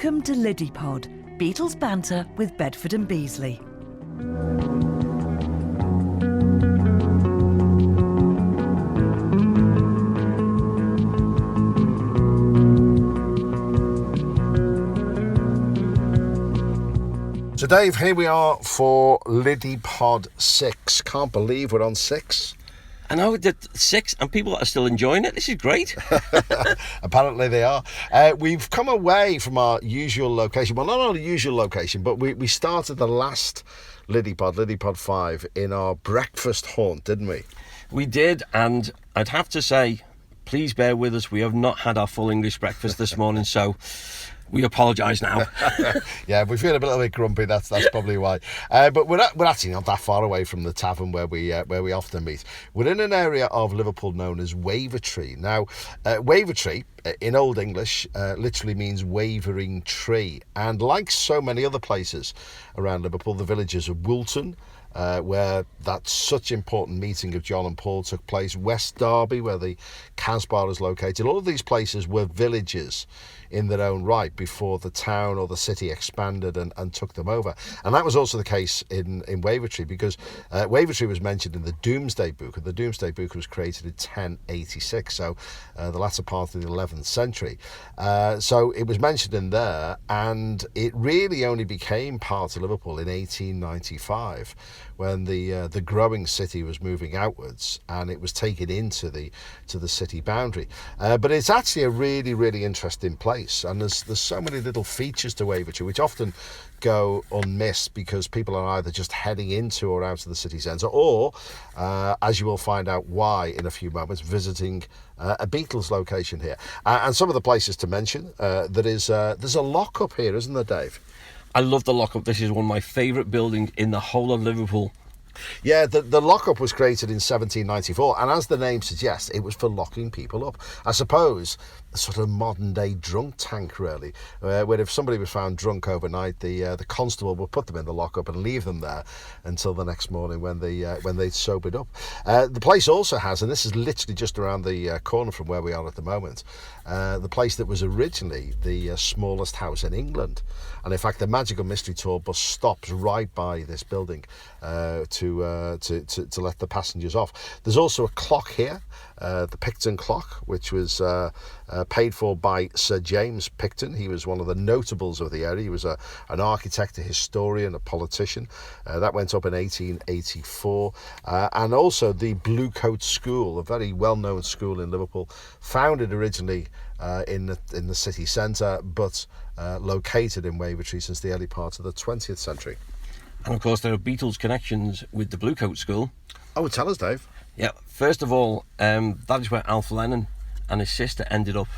Welcome to Liddypod, Beatles banter with Bedford and Beasley. So Dave, here we are for Liddypod 6. Can't believe we're on 6. I know that 6 and people are still enjoying it. This is great. Apparently they are. We've come away from our usual location. Well, not our usual location, but we started the last Liddypod 5, in our breakfast haunt, didn't we? We did, and I'd have to say, please bear with us. We have not had our full English breakfast this morning, so we apologise now. Yeah, we feel a little bit grumpy. That's probably why. But we're actually not that far away from the tavern where we often meet. We're in an area of Liverpool known as Wavertree. Now, Wavertree in Old English literally means wavering tree, and like so many other places around Liverpool, the villages of Woolton, where that such important meeting of John and Paul took place, West Derby, where the Casbah is located. All of these places were villages in their own right before the town or the city expanded and took them over. And that was also the case in Wavertree, because Wavertree was mentioned in the Domesday Book, and the Domesday Book was created in 1086, so the latter part of the 11th century. So it was mentioned in there, and it really only became part of Liverpool in 1895, when the growing city was moving outwards and it was taken into the city boundary. But it's actually a really, really interesting place, and there's so many little features to Wavertree which often go unmissed because people are either just heading into or out of the city centre, or as you will find out why in a few moments, visiting a Beatles location here. And some of the places to mention, there's a lock-up here, isn't there, Dave? I love the lock-up. This is one of my favourite buildings in the whole of Liverpool. Yeah, the lock-up was created in 1794, and as the name suggests, it was for locking people up. I suppose a sort of modern-day drunk tank, really, where if somebody was found drunk overnight, the constable would put them in the lock-up and leave them there until the next morning when they sobered up. The place also has, and this is literally just around the corner from where we are at the moment, the place that was originally the smallest house in England. And in fact, the Magical Mystery Tour bus stops right by this building to let the passengers off. There's also a clock here, the Picton clock, which was paid for by Sir James Picton. He was one of the notables of the area. He was an architect, a historian, a politician. That went up in 1884. And also the Blue Coat School, a very well-known school in Liverpool, founded originally in the city centre, but located in Wavertree since the early part of the 20th century. And of course, there are Beatles connections with the Blue Coat School. Oh, tell us, Dave. Yeah, first of all, that is where Alf Lennon and his sister ended up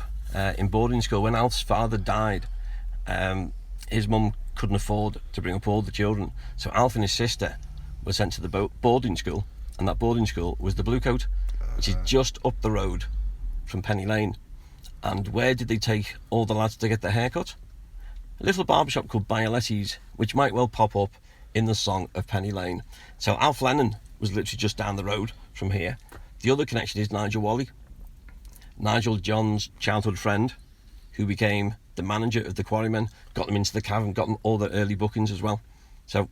in boarding school. When Alf's father died, his mum couldn't afford to bring up all the children, so Alf and his sister were sent to the boarding school, and that boarding school was the Blue Coat, which is just up the road from Penny Lane. And where did they take all the lads to get their haircut? A little barbershop called Bioletti's, which might well pop up in the song of Penny Lane. So Alf Lennon was literally just down the road from here. The other connection is Nigel Wally. Nigel, John's childhood friend, who became the manager of the Quarrymen, got them into the cavern, got them all their early bookings as well. So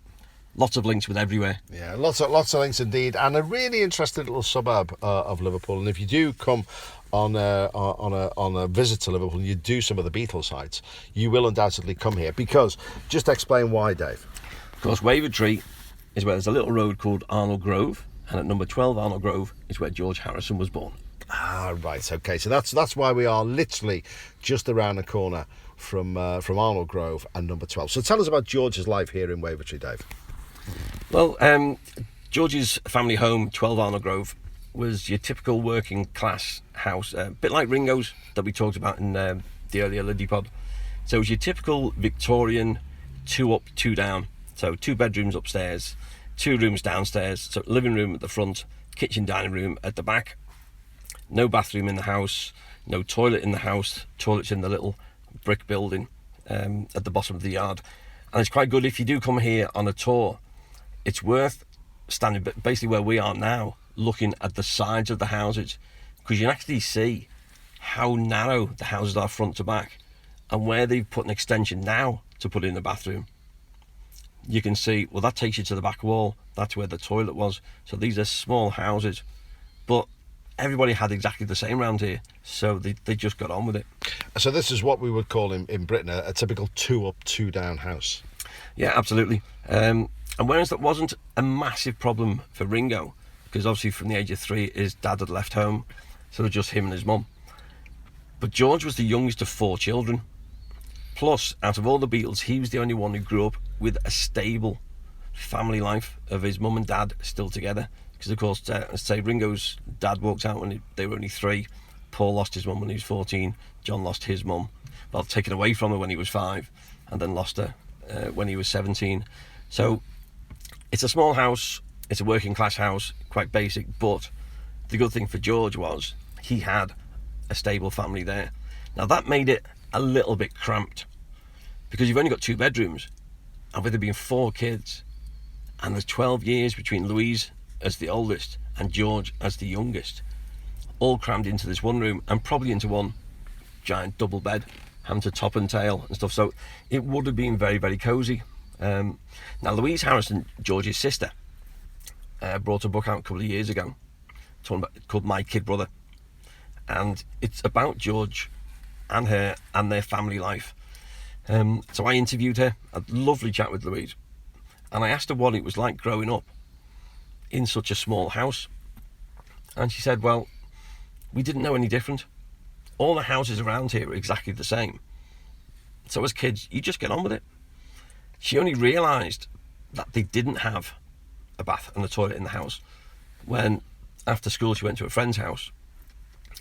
lots of links with everywhere. Yeah, lots of links indeed, and a really interesting little suburb of Liverpool. And if you do come on a visit to Liverpool and you do some of the Beatles sites, you will undoubtedly come here, because just explain why, Dave. Of course, Wavertree is where there's a little road called Arnold Grove, and at number 12 Arnold Grove is where George Harrison was born. Ah, right, okay, so that's why we are literally just around the corner from Arnold Grove and number 12. So tell us about George's life here in Wavertree, Dave. Well, George's family home, 12 Arnold Grove, was your typical working class house, a bit like Ringo's that we talked about in the earlier Liddypod. So it was your typical Victorian 2 up, 2 down. So 2 bedrooms upstairs, 2 rooms downstairs, so living room at the front, kitchen dining room at the back. No bathroom in the house, no toilet in the house, toilets in the little brick building at the bottom of the yard. And it's quite good if you do come here on a tour, it's worth standing basically where we are now, looking at the sides of the houses, because you can actually see how narrow the houses are front to back And where they've put an extension now to put in the bathroom, you can see, well, that takes you to the back wall. That's where the toilet was. So these are small houses, but everybody had exactly the same around here. So they just got on with it. So this is what we would call in Britain a typical 2 up, 2 down house. Yeah, absolutely. And whereas that wasn't a massive problem for Ringo, because obviously from the age of 3, his dad had left home, so it was just him and his mum. But George was the youngest of 4 children. Plus, out of all the Beatles, he was the only one who grew up with a stable family life of his mum and dad still together. Because, of course, as I say, Ringo's dad walked out when they were only 3. Paul lost his mum when he was 14. John lost his mum, well, taken away from her when he was 5, and then lost her when he was 17. So it's a small house, it's a working class house, quite basic, but the good thing for George was he had a stable family there. Now that made it a little bit cramped, because you've only got 2 bedrooms, and with there being 4 kids, and there's 12 years between Louise as the oldest and George as the youngest, all crammed into this one room, and probably into one giant double bed, having to top and tail and stuff. So it would have been very, very cosy. Now Louise Harrison, George's sister, brought a book out a couple of years ago called My Kid Brother, and it's about George and her and their family life. So I interviewed her, a lovely chat with Louise, and I asked her what it was like growing up in such a small house. And she said, well, we didn't know any different. All the houses around here are exactly the same. So as kids, you just get on with it. She only realised that they didn't have a bath and a toilet in the house when, after school, she went to a friend's house.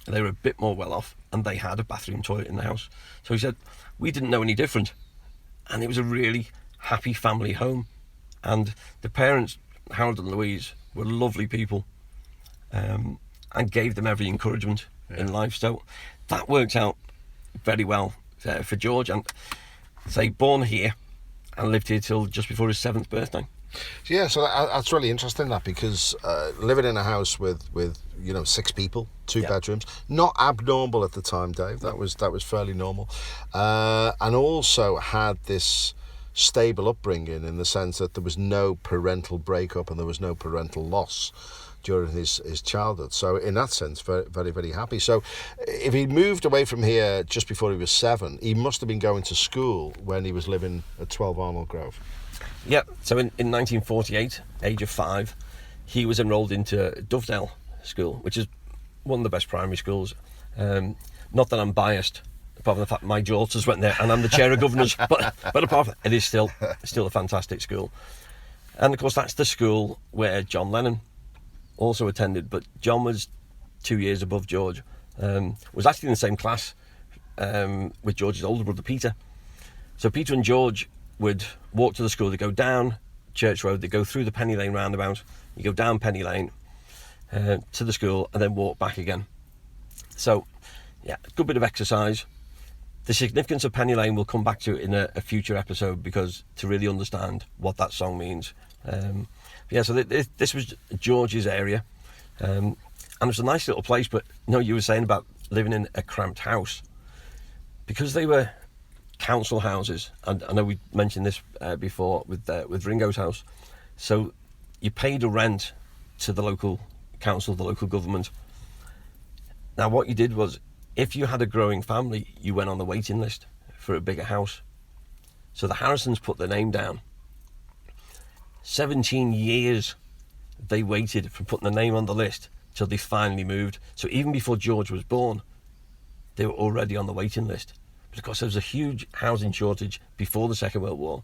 They were a bit more well off, and they had a bathroom toilet in the house. So he said, we didn't know any different. And it was a really happy family home. And the parents, Harold and Louise, were lovely people, and gave them every encouragement in life. So that worked out very well for George. And say, born here and lived here till just before his 7th birthday. Yeah, so that's really interesting, that, because living in a house with 6 people, 2 bedrooms, not abnormal at the time, Dave. That was fairly normal, and also had this stable upbringing in the sense that there was no parental breakup and there was no parental loss during his childhood. So in that sense, very, very, very happy. So if he moved away from here just before he was 7, he must have been going to school when he was living at 12 Arnold Grove. Yeah, so in 1948, age of 5, he was enrolled into Dovedale School, which is one of the best primary schools. Not that I'm biased, apart from the fact my daughters went there and I'm the chair of governors, but apart from that, it is still a fantastic school. And of course, that's the school where John Lennon also attended, but John was 2 years above George, was actually in the same class with George's older brother Peter. So Peter and George would walk to the school. They go down Church Road, they go through the Penny Lane roundabout, you go down Penny Lane to the school, and then walk back again. So yeah, a good bit of exercise. The significance of Penny Lane we'll come back to in a future episode, because to really understand what that song means. Yeah, so this was George's area, and it was a nice little place. But you were saying about living in a cramped house, because they were council houses, and I know we mentioned this before with Ringo's house. So you paid a rent to the local council, the local government. Now what you did was, if you had a growing family, you went on the waiting list for a bigger house. So the Harrisons put their name down. 17 years they waited from putting their name on the list till they finally moved. So even before George was born, they were already on the waiting list. But of course, there was a huge housing shortage before the Second World War,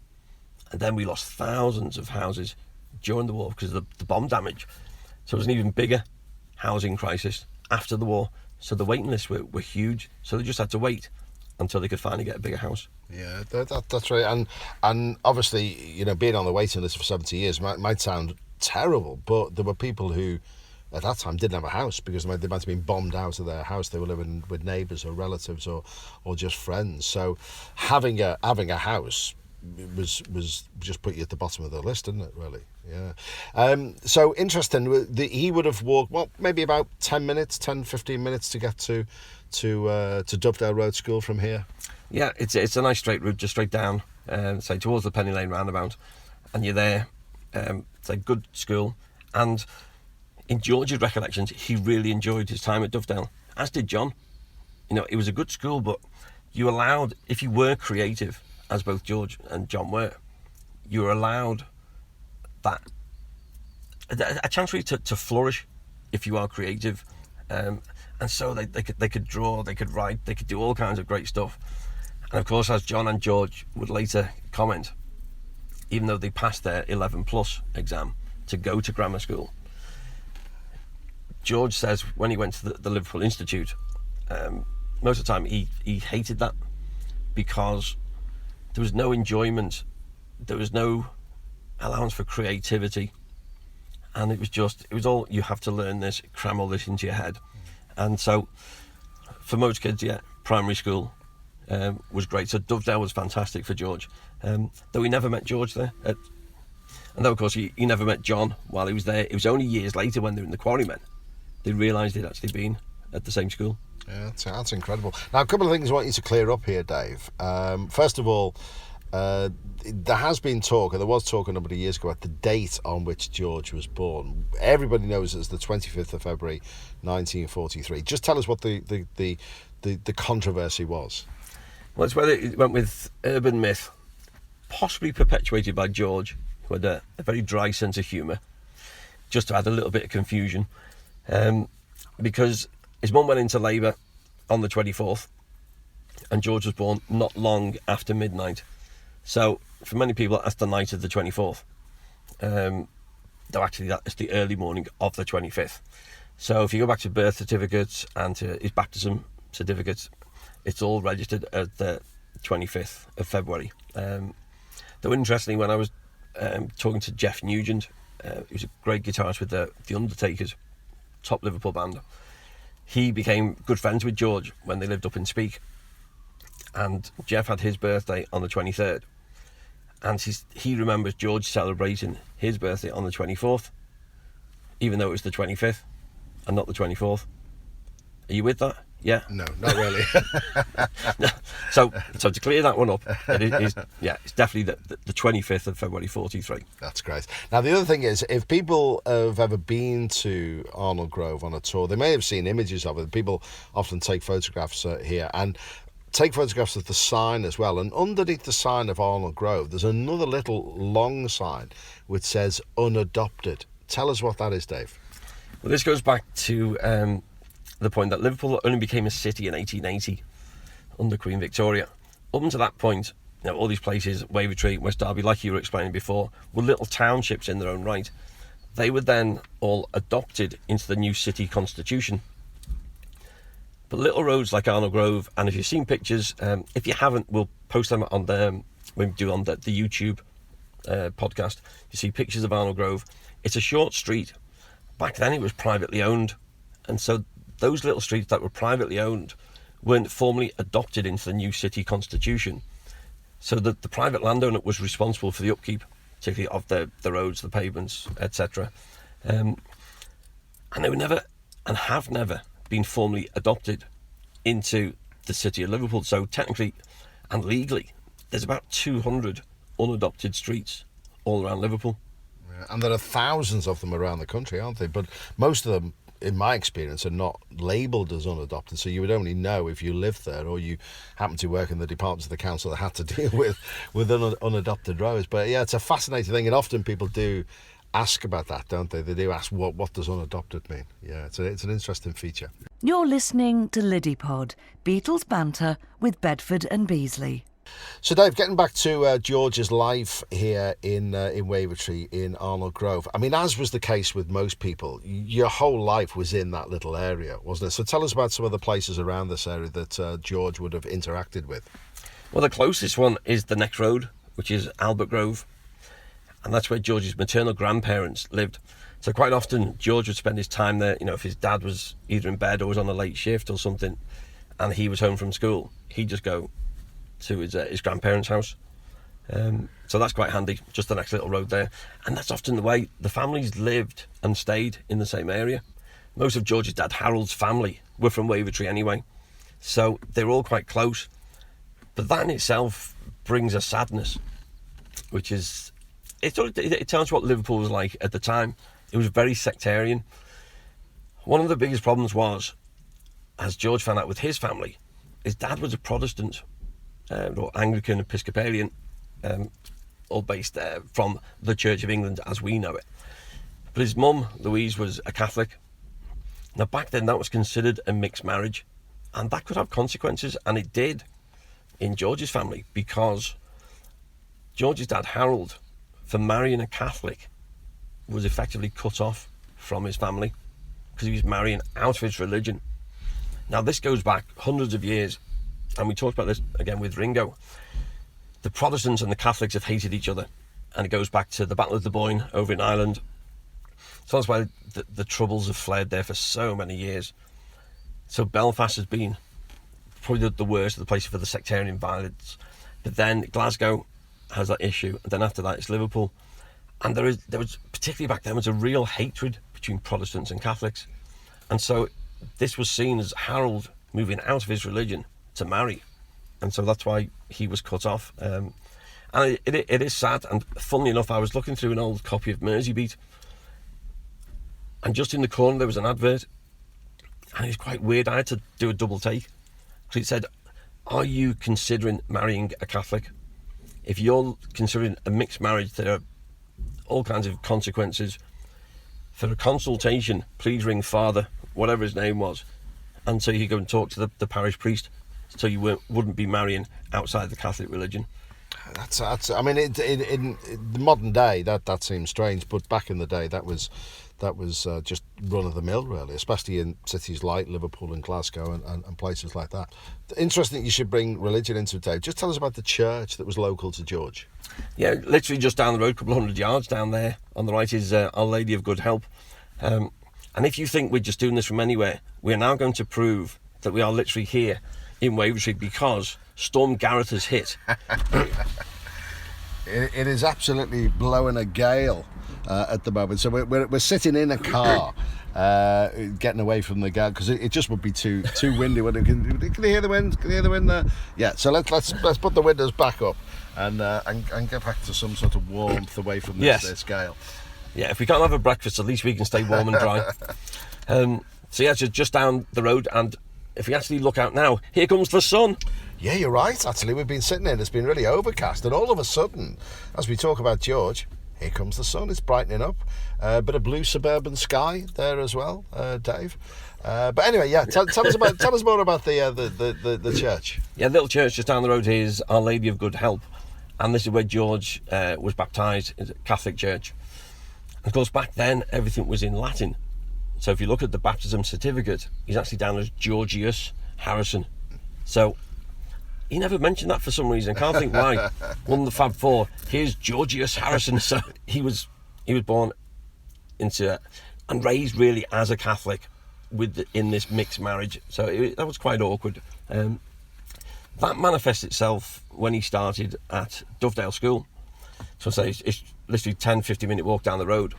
and then we lost thousands of houses during the war because of the bomb damage. So it was an even bigger housing crisis after the war. So the waiting lists were huge. So they just had to wait until they could finally get a bigger house. Yeah, that's right. And obviously, being on the waiting list for 70 years might sound terrible, but there were people who at that time didn't have a house because they might have been bombed out of their house. They were living with neighbours or relatives or just friends. So having a house was just put you at the bottom of the list, didn't it, really? Yeah. So interesting. He would have walked, maybe about 10 minutes, 10, 15 minutes to get to Dovedale Road School from here. Yeah, it's a nice straight route, just straight down, say towards the Penny Lane roundabout, and you're there. It's a good school, and in George's recollections, he really enjoyed his time at Dovedale, as did John. You know, it was a good school, but you allowed, if you were creative, as both George and John were, you were allowed that a chance for you to flourish if you are creative, and so they could draw, they could write, they could do all kinds of great stuff. And of course, as John and George would later comment, even though they passed their 11 plus exam to go to grammar school, George says when he went to the Liverpool Institute, most of the time he hated that, because there was no enjoyment, there was no allowance for creativity, and it was all, you have to learn this, cram all this into your head. And so for most kids, yeah, primary school was great. So Dovedale was fantastic for George, though he never met George there, and though of course he never met John while he was there. It was only years later, when they were in the Quarrymen, they realised he'd actually been at the same school. Yeah, that's incredible. Now, a couple of things I want you to clear up here, Dave. First of all, there has been talk, and there was talk a number of years ago, about the date on which George was born. Everybody knows it as the 25th of February 1943. Just tell us what the controversy was. Well, it's whether it went with urban myth, possibly perpetuated by George, who had a very dry sense of humour, just to add a little bit of confusion, because his mum went into labour on the 24th, and George was born not long after midnight. So for many people, that's the night of the 24th, though actually that's the early morning of the 25th. So if you go back to birth certificates and to his baptism certificates, it's all registered at the 25th of February. Though interestingly, when I was talking to Jeff Nugent, who's a great guitarist with the Undertakers, top Liverpool band, he became good friends with George when they lived up in Speke. And Jeff had his birthday on the 23rd. And he remembers George celebrating his birthday on the 24th, even though it was the 25th and not the 24th. Are you with that? Yeah? No, not really. No. So to clear that one up, it's definitely the 25th of February 43. That's great. Now, the other thing is, if people have ever been to Arnold Grove on a tour, they may have seen images of it. People often take photographs here, and take photographs of the sign as well. And underneath the sign of Arnold Grove, there's another little long sign which says unadopted. Tell us what that is, Dave. Well, this goes back to the point that Liverpool only became a city in 1880 under Queen Victoria. Up until that point, you know, all these places, Wavertree, West Derby, like you were explaining before, were little townships in their own right. They were then all adopted into the new city constitution. But little roads like Arnold Grove, and if you've seen pictures, if you haven't, we'll post them on when we do on the YouTube podcast. You see pictures of Arnold Grove. It's a short street. Back then it was privately owned, and so those little streets that were privately owned weren't formally adopted into the new city constitution. So that the private landowner was responsible for the upkeep, particularly of the roads, the pavements, etc. And they were never, and have never, been formally adopted into the city of Liverpool. So technically and legally, there's about 200 unadopted streets all around Liverpool. Yeah, and there are thousands of them around the country, aren't there? But most of them, in my experience, are not labelled as unadopted, so you would only know if you lived there or you happen to work in the departments of the council that had to deal with unadopted roads. But yeah, it's a fascinating thing, and often people do ask about that, don't they? They do ask, what does unadopted mean? Yeah, it's an interesting feature. You're listening to Liddypod, Beatles banter with Bedford and Beesley. So, Dave, getting back to George's life here in Wavertree, in Arnold Grove. I mean, as was the case with most people, your whole life was in that little area, wasn't it? So tell us about some of the places around this area that George would have interacted with. Well, the closest one is the next road, which is Albert Grove. And that's where George's maternal grandparents lived. So quite often, George would spend his time there. You know, if his dad was either in bed or was on a late shift or something, and he was home from school, he'd just go to his grandparents' house. So that's quite handy, just the next little road there. And that's often the way the families lived and stayed in the same area. Most of George's dad, Harold's family, were from Wavertree anyway. So they were all quite close. But that in itself brings a sadness, which is, it tells you what Liverpool was like at the time. It was very sectarian. One of the biggest problems was, as George found out with his family, his dad was a Protestant, or Anglican Episcopalian, all based from the Church of England as we know it. But his mum, Louise, was a Catholic. Now back then that was considered a mixed marriage, and that could have consequences, and it did in George's family, because George's dad, Harold, for marrying a Catholic, was effectively cut off from his family because he was marrying out of his religion. Now this goes back hundreds of years, and we talked about this again with Ringo. The Protestants and the Catholics have hated each other, and it goes back to the Battle of the Boyne over in Ireland. So that's why the troubles have flared there for so many years. So Belfast has been probably the worst of the places for the sectarian violence. But then Glasgow has that issue, and then after that it's Liverpool. And there was, particularly back then, was a real hatred between Protestants and Catholics. And so this was seen as Harold moving out of his religion to marry. And so that's why he was cut off. And it is sad. And funnily enough, I was looking through an old copy of Merseybeat, and just in the corner there was an advert, and it was quite weird. I had to do a double take. So it said, are you considering marrying a Catholic? If you're considering a mixed marriage, there are all kinds of consequences. For a consultation, please ring Father, whatever his name was, and so you go and talk to the parish priest, so you wouldn't be marrying outside the Catholic religion. That's. I mean, in the modern day, that seems strange, but back in the day, that was just run of the mill, really, especially in cities like Liverpool and Glasgow and places like that. Interesting that you should bring religion into it, Dave. Just tell us about the church that was local to George. Yeah, literally just down the road, a couple of 100 yards down there. On the right is Our Lady of Good Help. And if you think we're just doing this from anywhere, we are now going to prove that we are literally here in Wavertree, because Storm Gareth has hit. It is absolutely blowing a gale at the moment. So we're sitting in a car, getting away from the gale, because it just would be too windy. Can you hear the wind? Can you hear the wind there? Yeah. So let's put the windows back up and get back to some sort of warmth away from this gale. Yeah. If we can't have a breakfast, at least we can stay warm and dry. So yeah, it's just down the road, and if we actually look out now, here comes the sun. Yeah, you're right, actually. We've been sitting here, it's been really overcast, and all of a sudden, as we talk about George, here comes the sun. It's brightening up. A bit of blue suburban sky there as well, Dave. But anyway, yeah, tell us more about the church. Yeah, the little church just down the road here is Our Lady of Good Help, and this is where George was baptised. It's a Catholic church. And of course, back then, everything was in Latin. So if you look at the baptism certificate, he's actually down as Georgius Harrison. So he never mentioned that for some reason. Can't think why. One of the Fab Four, here's Georgius Harrison. So he was born into and raised really as a Catholic in this mixed marriage. So that was quite awkward. That manifests itself when he started at Dovedale School. So I say it's literally 10-15 minute walk down the road.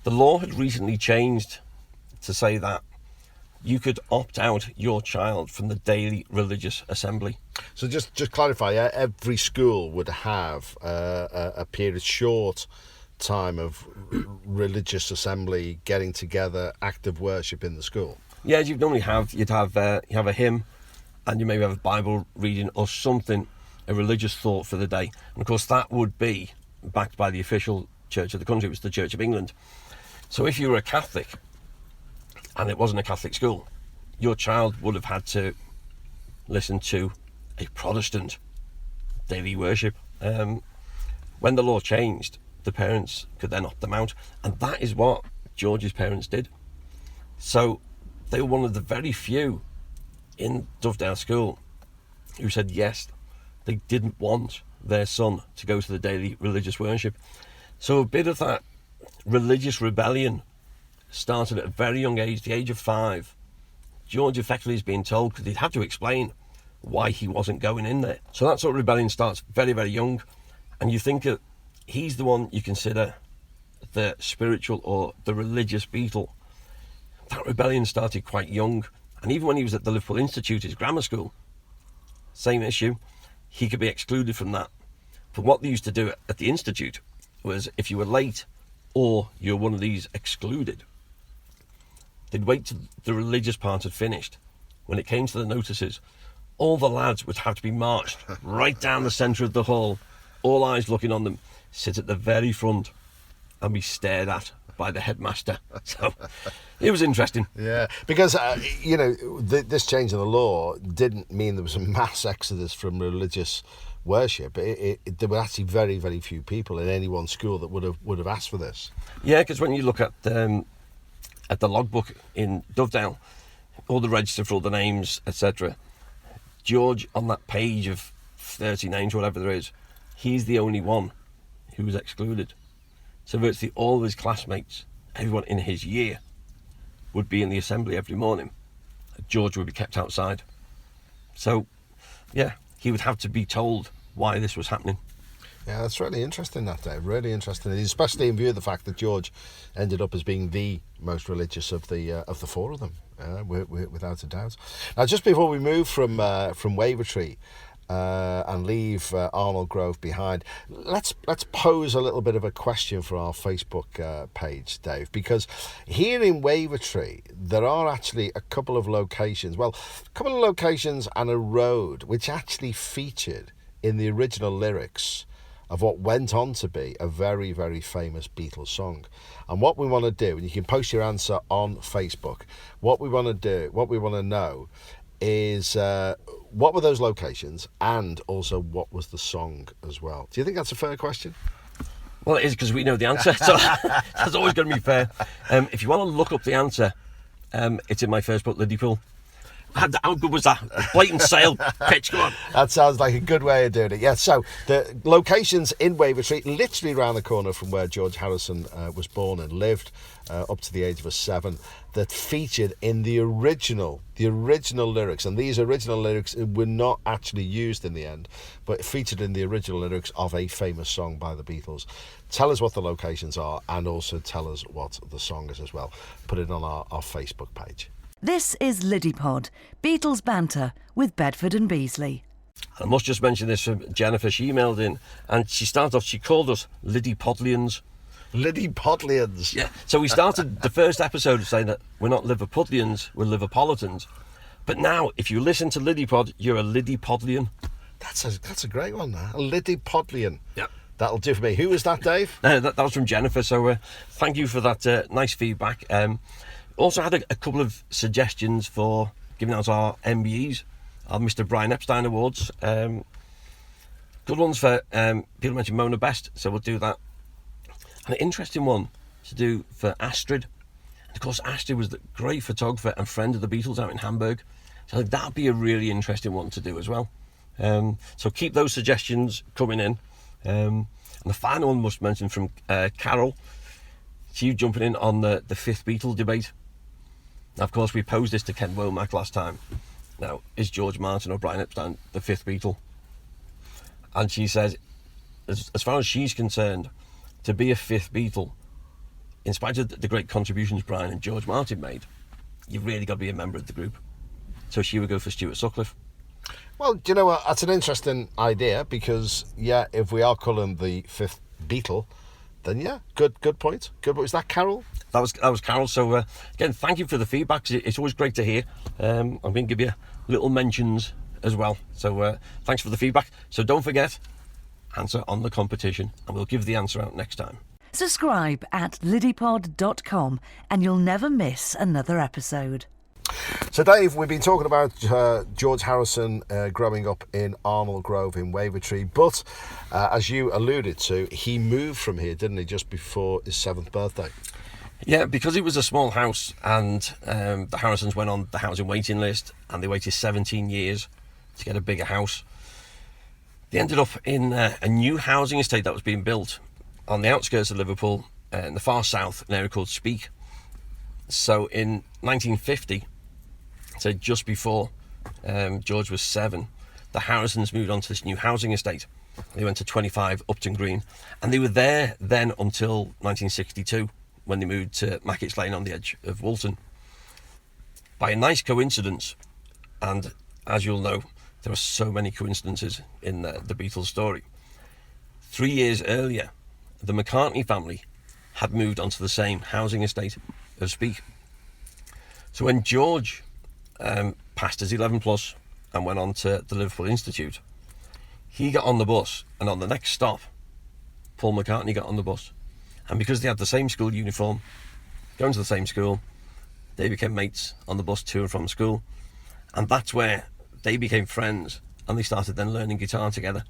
The law had recently changed to say that you could opt out your child from the daily religious assembly. So just clarify, every school would have a period, short time of religious assembly, getting together, active worship in the school. Yeah, you'd have a hymn, and you maybe have a Bible reading or something, a religious thought for the day. And of course that would be backed by the official church of the country, which was the Church of England. So if you were a Catholic and it wasn't a Catholic school, your child would have had to listen to a Protestant daily worship. When the law changed, the parents could then opt them out, and that is what George's parents did. So they were one of the very few in Dovedale School who said yes, they didn't want their son to go to the daily religious worship. So a bit of that religious rebellion started at a very young age, the age of 5. George effectively is being told, because he'd have to explain why he wasn't going in there. So that sort of rebellion starts very, very young, and you think that he's the one you consider the spiritual or the religious Beatle. That rebellion started quite young, and even when he was at the Liverpool Institute, his grammar school, same issue. He could be excluded from that. But what they used to do at the Institute was, if you were late or you're one of these excluded, they'd wait till the religious part had finished. When it came to the notices, all the lads would have to be marched right down the centre of the hall, all eyes looking on them, sit at the very front and be stared at by the headmaster. So it was interesting. Yeah, because, this change in the law didn't mean there was a mass exodus from religious worship. There were actually very, very few people in any one school that would have asked for this. Yeah, because when you look at the logbook in Dovedale, all the register for all the names, etc., George, on that page of 30 names, whatever there is, he's the only one who was excluded. So virtually all of his classmates, everyone in his year, would be in the assembly every morning. George would be kept outside. So, yeah, he would have to be told why this was happening. Yeah, that's really interesting, that, Dave. Really interesting, especially in view of the fact that George ended up as being the most religious of the four of them, without a doubt. Now, just before we move from Wavertree and leave Arnold Grove behind, let's pose a little bit of a question for our Facebook page, Dave, because here in Wavertree there are actually a couple of locations and a road which actually featured in the original lyrics of what went on to be a very, very famous Beatles song. And what we want to do, and you can post your answer on Facebook, what we want to know is what were those locations, and also what was the song as well. Do you think that's a fair question? Well, it is, because we know the answer, so that's always going to be fair. If you want to look up the answer, it's in my first book, Liddypod. How good was that? Blatant sale pitch, come on. That sounds like a good way of doing it. Yeah, so the locations in Wavertree, literally around the corner from where George Harrison was born and lived up to the age of 7, that featured in the original lyrics. And these original lyrics were not actually used in the end, but featured in the original lyrics of a famous song by the Beatles. Tell us what the locations are, and also tell us what the song is as well. Put it on our Facebook page. This is Liddypod, Beatles banter with Bedford and Beesley. I must just mention this from Jennifer. She emailed in and she called us Liddypodlians. Liddypodlians. Yeah. So we started the first episode saying that we're not Liverpudlians, we're Liverpolitans. But now, if you listen to Liddypod, you're a Liddypodlian. That's a great one, that. A Liddypodlian. Yeah. That'll do for me. Who was that, Dave? That was from Jennifer. So thank you for that nice feedback. Also had a couple of suggestions for giving out our MBEs, our Mr. Brian Epstein Awards. Good ones for people mentioned Mona Best, so we'll do that. And an interesting one to do for Astrid. And of course, Astrid was the great photographer and friend of the Beatles out in Hamburg. So that'd be a really interesting one to do as well. So keep those suggestions coming in. And the final one must mention from Carol. She jumping in on the fifth Beatle debate. Now, of course, we posed this to Ken Womack last time. Now, is George Martin or Brian Epstein the fifth Beatle? And she says, as far as she's concerned, to be a fifth Beatle, in spite of the great contributions Brian and George Martin made, you've really got to be a member of the group. So she would go for Stuart Sutcliffe. Well, do you know what? That's an interesting idea, because, yeah, if we are calling the fifth Beatle, then yeah, good point. Good. Was that Carol? That was Carol. So again, thank you for the feedback. It's always great to hear. I'm going to give you little mentions as well. So thanks for the feedback. So don't forget, answer on the competition, and we'll give the answer out next time. Subscribe at liddypod.com and you'll never miss another episode. So, Dave, we've been talking about George Harrison growing up in Arnold Grove in Wavertree, but as you alluded to, he moved from here, didn't he, just before his 7th birthday? Yeah, because it was a small house, and the Harrisons went on the housing waiting list, and they waited 17 years to get a bigger house. They ended up in a new housing estate that was being built on the outskirts of Liverpool, in the far south, an area called Speke. So in 1950, so just before George was 7, the Harrisons moved on to this new housing estate. They went to 25 Upton Green, and they were there then until 1962, when they moved to Mackett's Lane on the edge of Woolton. By a nice coincidence, and as you'll know, there are so many coincidences in the Beatles story. 3 years earlier, the McCartney family had moved onto the same housing estate, so to speak. So when George passed his 11 plus and went on to the Liverpool Institute, he got on the bus, and on the next stop, Paul McCartney got on the bus. And because they had the same school uniform, going to the same school, they became mates on the bus to and from school. And that's where they became friends, and they started then learning guitar together.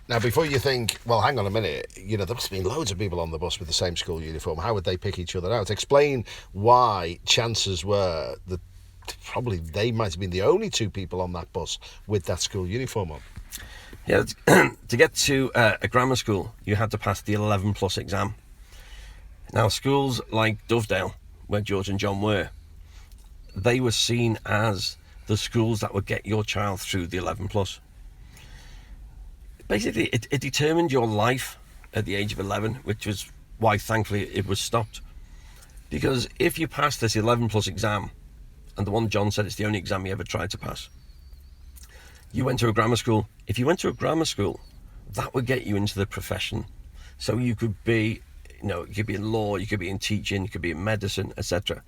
Now, before you think, well, hang on a minute, you know, there must have been loads of people on the bus with the same school uniform. How would they pick each other out? Explain why chances were that probably they might have been the only two people on that bus with that school uniform on. Yeah, to get to a grammar school, you had to pass the 11 plus exam. Now, schools like Dovedale, where George and John were, they were seen as the schools that would get your child through the 11 plus. Basically, it determined your life at the age of 11, which was why, thankfully, it was stopped. Because if you pass this 11 plus exam, and the one John said it's the only exam he ever tried to pass, you went to a grammar school. If you went to a grammar school, that would get you into the profession. So you could be, you know, you could be in law, you could be in teaching, you could be in medicine, etc.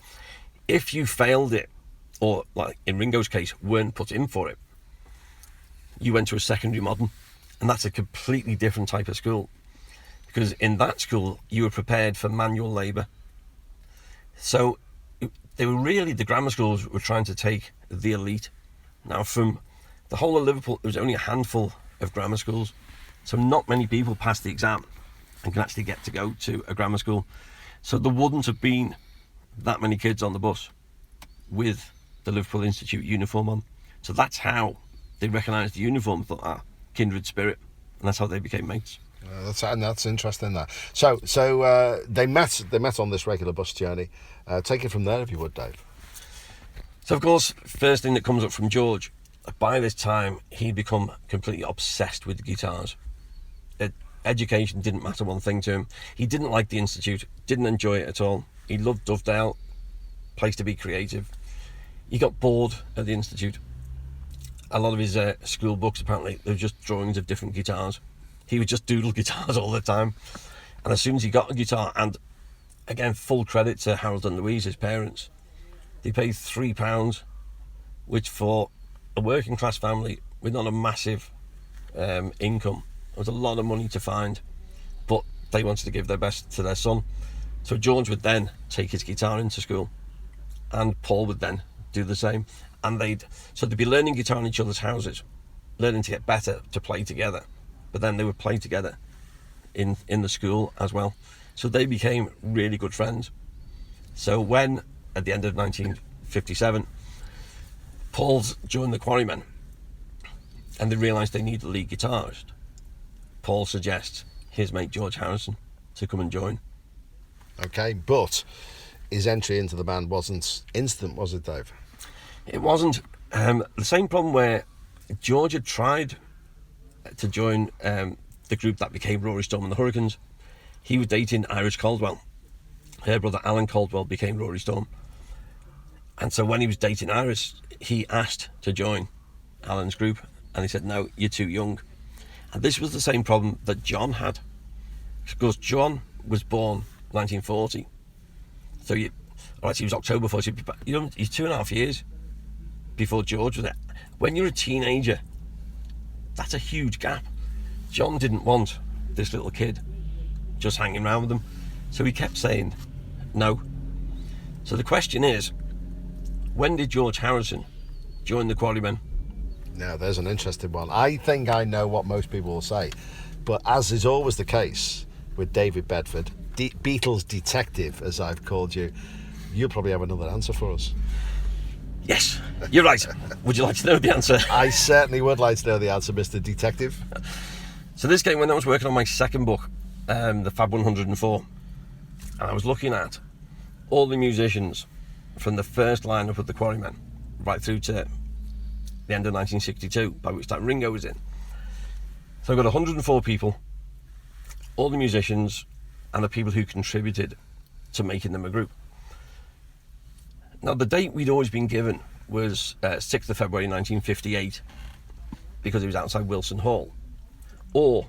If you failed it, or like in Ringo's case, weren't put in for it, you went to a secondary modern. And that's a completely different type of school, because in that school you were prepared for manual labour. So they were really, the grammar schools were trying to take the elite. Now, from the whole of Liverpool, there was only a handful of grammar schools, so not many people passed the exam and can actually get to go to a grammar school. So there wouldn't have been that many kids on the bus with the Liverpool Institute uniform on. So that's how they recognised the uniform, thought, kindred spirit, and that's how they became mates. That's interesting. That so they met on this regular bus journey. Take it from there, if you would, Dave. So of course, first thing that comes up from George, by this time he'd become completely obsessed with the guitars. Education didn't matter one thing to him. He didn't like the Institute, didn't enjoy it at all. He loved Dovedale, place to be creative. He got bored at the Institute. A lot of his school books, apparently, they were just drawings of different guitars. He would just doodle guitars all the time. And as soon as he got a guitar, and again, full credit to Harold and Louise, his parents, they paid £3, which for a working class family with not a massive income, it was a lot of money to find. But they wanted to give their best to their son. So George would then take his guitar into school, and Paul would then do the same. And they'd be learning guitar in each other's houses, learning to get better, to play together. But then they would play together in the school as well. So they became really good friends. So when, at the end of 1957, Paul's joined the Quarrymen, and they realised they need a lead guitarist, Paul suggests his mate George Harrison to come and join. Okay, but his entry into the band wasn't instant, was it, Dave? It wasn't. The same problem where George had tried to join the group that became Rory Storm and the Hurricanes. He was dating Iris Caldwell. Her brother Alan Caldwell became Rory Storm. And so when he was dating Iris, he asked to join Alan's group, and he said, no, you're too young. And this was the same problem that John had, because John was born 1940. So he was October 40. He's 2.5 years before George was there. When you're a teenager, that's a huge gap. John didn't want this little kid just hanging around with him, so he kept saying no. So the question is, when did George Harrison join the Quarrymen? Now, there's an interesting one. I think I know what most people will say, but as is always the case with David Bedford, Beatles detective, as I've called you, you'll probably have another answer for us. Yes, you're right. Would you like to know the answer? I certainly would like to know the answer, Mr. Detective. So this came when I was working on my second book, the Fab 104, and I was looking at all the musicians from the first lineup of the Quarrymen right through to the end of 1962, by which time Ringo was in. So I've got 104 people, all the musicians and the people who contributed to making them a group. Now, the date we'd always been given was 6th of February 1958. because he was outside Wilson Hall, or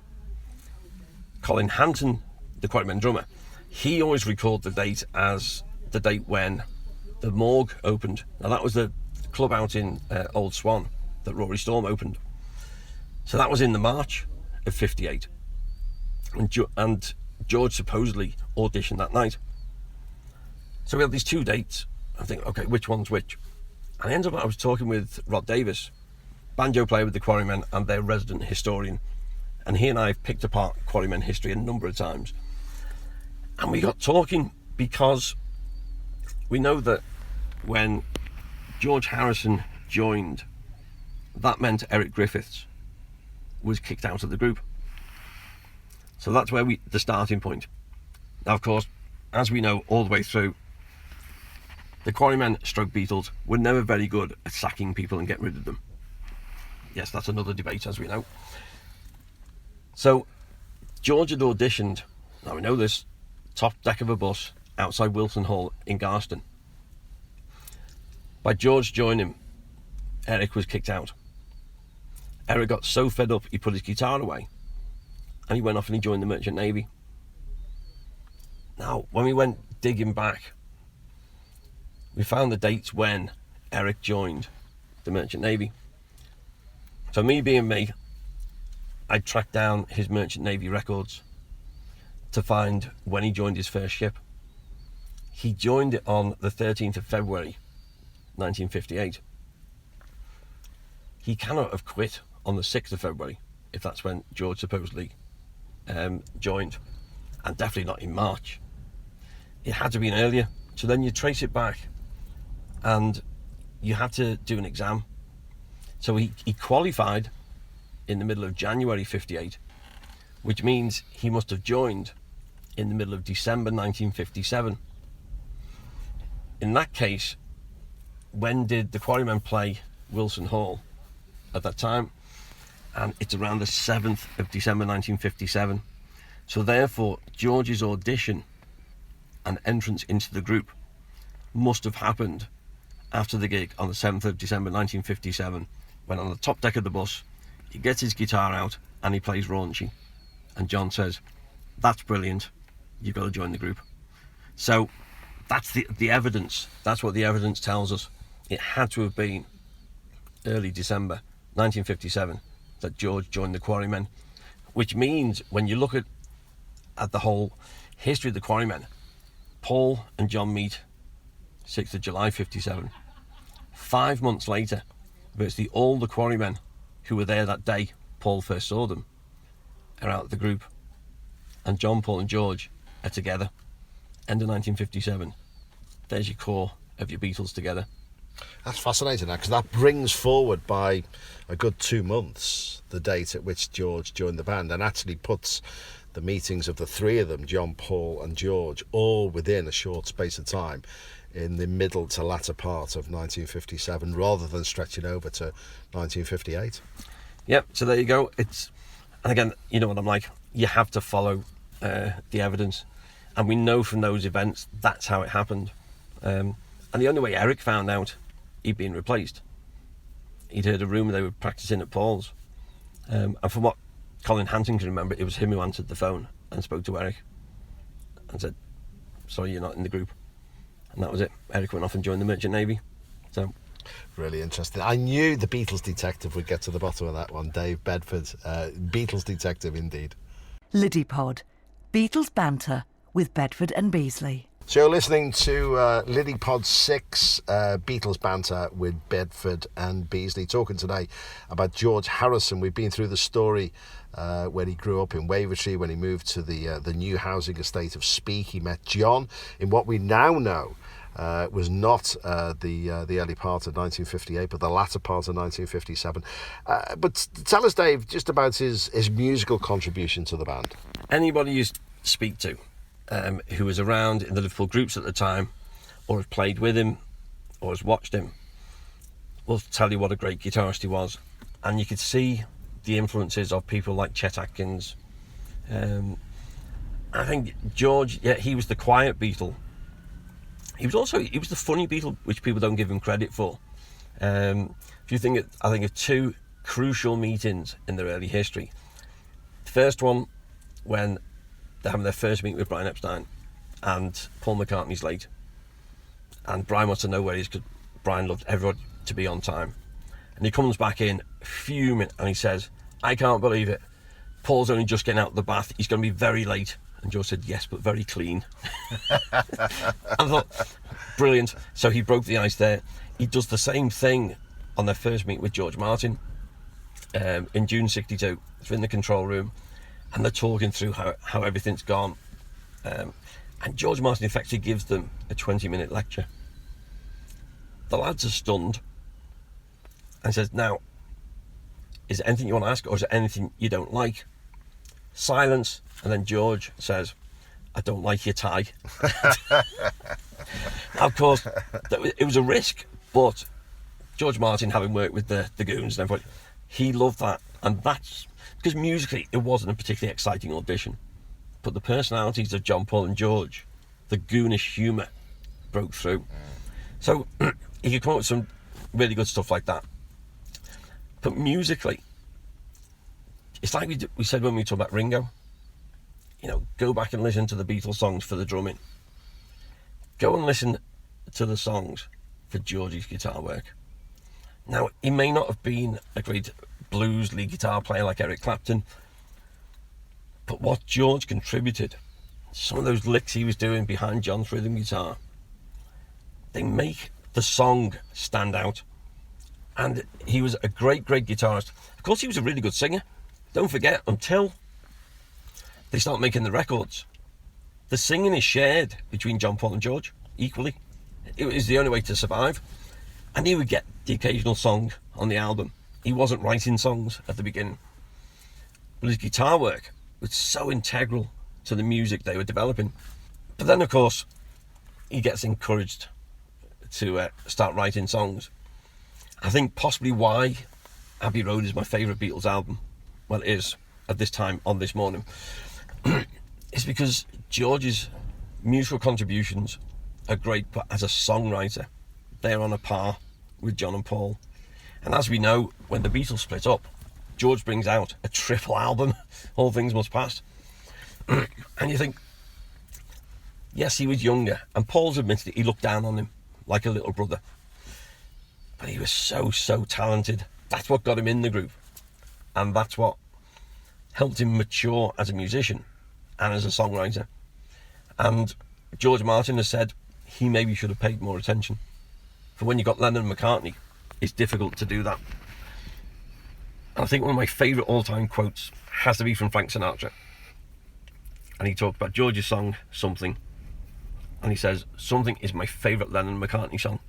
Colin Hanton, the Quarrymen drummer, he always recalled the date as the date when the Morgue opened. Now that was the club out in Old Swan that Rory Storm opened. So that was in the March of 58. And George supposedly auditioned that night. So we had these two dates. I think, okay, which one's which? And I was talking with Rod Davis, banjo player with the Quarrymen and their resident historian. And he and I have picked apart Quarrymen history a number of times. And we got talking because we know that when George Harrison joined, that meant Eric Griffiths was kicked out of the group. So that's where the starting point. Now, of course, as we know all the way through, the Quarrymen stroke Beatles were never very good at sacking people and getting rid of them. Yes, that's another debate, as we know. So George had auditioned, now we know this, top deck of a bus outside Wilson Hall in Garston. By George joining him, Eric was kicked out. Eric got so fed up he put his guitar away and he went off and he joined the Merchant Navy. Now, when we went digging back, we found the dates when Eric joined the Merchant Navy. So me being me, I tracked down his Merchant Navy records to find when he joined his first ship. He joined it on the 13th of February 1958. He cannot have quit on the 6th of February, if that's when George supposedly joined, and definitely not in March. It had to be earlier. So then you trace it back and you had to do an exam. So he qualified in the middle of January 58, which means he must have joined in the middle of December 1957. In that case, when did the Quarrymen play Wilson Hall at that time? And it's around the 7th of December 1957. So therefore, George's audition and entrance into the group must have happened after the gig on the 7th of December 1957, when on the top deck of the bus, he gets his guitar out and he plays Raunchy. And John says, "That's brilliant, you've got to join the group." So that's the evidence. That's what the evidence tells us. It had to have been early December 1957 that George joined the Quarrymen, which means when you look at the whole history of the Quarrymen, Paul and John meet 6th of July 57. 5 months later, virtually all the Quarrymen who were there that day Paul first saw them are out of the group, and John, Paul and George are together. End of 1957. There's your core of your Beatles together. That's fascinating, because that brings forward by a good 2 months the date at which George joined the band, and actually puts the meetings of the three of them, John, Paul and George, all within a short space of time in the middle to latter part of 1957, rather than stretching over to 1958. Yep, so there you go. And again, you know what I'm like, you have to follow the evidence, and we know from those events that's how it happened. And the only way Eric found out he'd been replaced, he'd heard a rumour they were practising at Paul's, and from what Colin Hanton can remember, it was him who answered the phone and spoke to Eric and said, "Sorry, you're not in the group." And that was it. Eric went off and joined the Merchant Navy. So really interesting. I knew the Beatles detective would get to the bottom of that one. Dave Bedford, Beatles detective indeed. Liddypod, Beatles banter with Bedford and Beesley. So you're listening to Liddypod 6, Beatles banter with Bedford and Beesley, talking today about George Harrison. We've been through the story when he grew up in Wavertree, when he moved to the new housing estate of Speke. He met John in what we now know was not the early part of 1958, but the latter part of 1957. But tell us, Dave, just about his musical contribution to the band. anybody you speak to who was around in the Liverpool groups at the time, or has played with him, or has watched him, will tell you what a great guitarist he was. And you could see the influences of people like Chet Atkins. I think George, yeah, he was the quiet Beatle. He was the funny Beatle, which people don't give him credit for. If you think, I think of two crucial meetings in their early history. The first one, when they're having their first meeting with Brian Epstein, and Paul McCartney's late, and Brian wants to know where he is because Brian loved everyone to be on time. And he comes back in fuming and he says, "I can't believe it. Paul's only just getting out of the bath. He's going to be very late." And George said, "Yes, but very clean." I thought, brilliant. So he broke the ice there. He does the same thing on their first meeting with George Martin in June '62. They're in the control room and they're talking through how everything's gone. And George Martin effectively gives them a 20-minute lecture. The lads are stunned and says, "Now, is there anything you want to ask, or is there anything you don't like?" Silence, and then George says, "I don't like your tie." Now, of course, it was a risk, but George Martin, having worked with the Goons and everybody, he loved that. And that's because musically it wasn't a particularly exciting audition, but the personalities of John, Paul and George, the Goonish humour, broke through. So he could come up with some really good stuff like that. But musically, it's like we said when we talked about Ringo. You know, go back and listen to the Beatles songs for the drumming. Go and listen to the songs for George's guitar work. Now, he may not have been a great blues lead guitar player like Eric Clapton, but what George contributed, some of those licks he was doing behind John's rhythm guitar, they make the song stand out. And he was a great, great guitarist. Of course, he was a really good singer. Don't forget, until they start making the records, the singing is shared between John, Paul and George equally. It was the only way to survive. And he would get the occasional song on the album. He wasn't writing songs at the beginning. But his guitar work was so integral to the music they were developing. But then, of course, he gets encouraged to start writing songs. I think possibly why Abbey Road is my favourite Beatles album, well, it is at this time on this morning, is because George's musical contributions are great, but as a songwriter, they're on a par with John and Paul. And as we know, when the Beatles split up, George brings out a triple album, All Things Must Pass. And you think, yes, he was younger, and Paul's admitted he looked down on him like a little brother. But he was so, so talented. That's what got him in the group. And that's what helped him mature as a musician and as a songwriter. And George Martin has said he maybe should have paid more attention. For when you got Lennon and McCartney, it's difficult to do that. And I think one of my favourite all-time quotes has to be from Frank Sinatra. And he talked about George's song, Something. And he says, "Something is my favourite Lennon and McCartney song."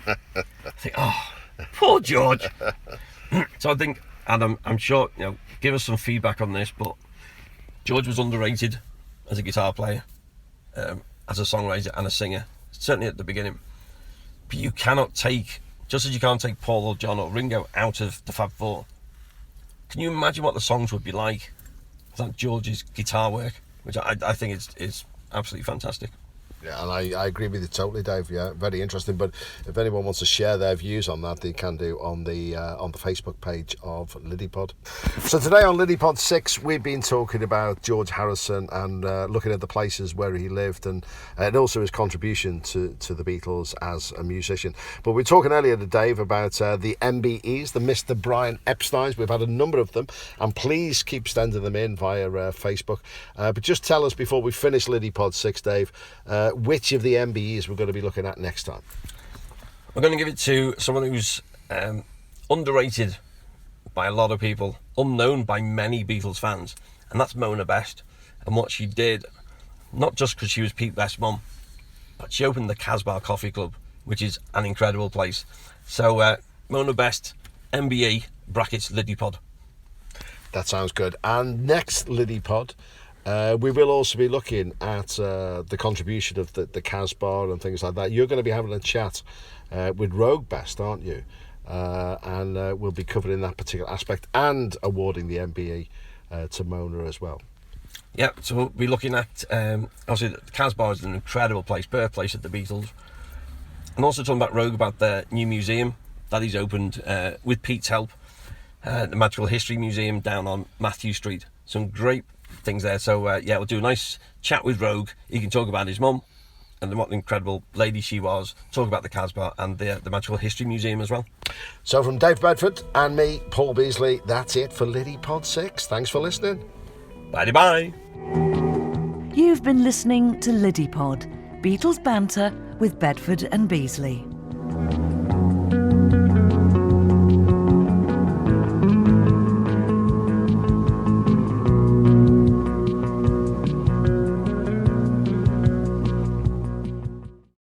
I think, oh, poor George. So I think, Adam, I'm sure, give us some feedback on this, but George was underrated as a guitar player, as a songwriter and a singer, certainly at the beginning. But you cannot take, just as you can't take Paul or John or Ringo out of the Fab Four, can you imagine what the songs would be like without George's guitar work, which I think is absolutely fantastic. Yeah, and I agree with you totally, Dave. Yeah, very interesting. But if anyone wants to share their views on that, they can do on the Facebook page of Liddypod. So today on Liddypod 6, we've been talking about George Harrison and looking at the places where he lived and also his contribution to the Beatles as a musician. But we were talking earlier to Dave about the MBEs, the Mr. Brian Epsteins. We've had a number of them, and please keep sending them in via Facebook. But just tell us before we finish Liddypod 6, Dave, which of the MBEs we're going to be looking at next time. We're going to give it to someone who's underrated by a lot of people, unknown by many Beatles fans, and that's Mona Best, and what she did, not just because she was Pete Best's mum, but she opened the Casbah Coffee Club, which is an incredible place. So Mona Best, MBE, brackets Liddypod. That sounds good. And next Liddypod, we will also be looking at the contribution of the Casbah and things like that. You're going to be having a chat with Rogue Best, aren't you? And we'll be covering that particular aspect and awarding the MBE to Mona as well. Yeah, so we'll be looking at, obviously, the Casbah is an incredible place, birthplace of the Beatles. And also talking about Rogue, about the new museum that he's opened with Pete's help. the Natural History Museum down on Matthew Street. Some great things there. So yeah, we'll do a nice chat with Rogue. He can talk about his mum and what an incredible lady she was, talk about the Casbah and the Natural History Museum as well. So from Dave Bedford and me, Paul Beasley, that's it for Liddypod 6. Thanks for listening. Bye-bye. You've been listening to Liddypod, Beatles banter with Bedford and Beasley.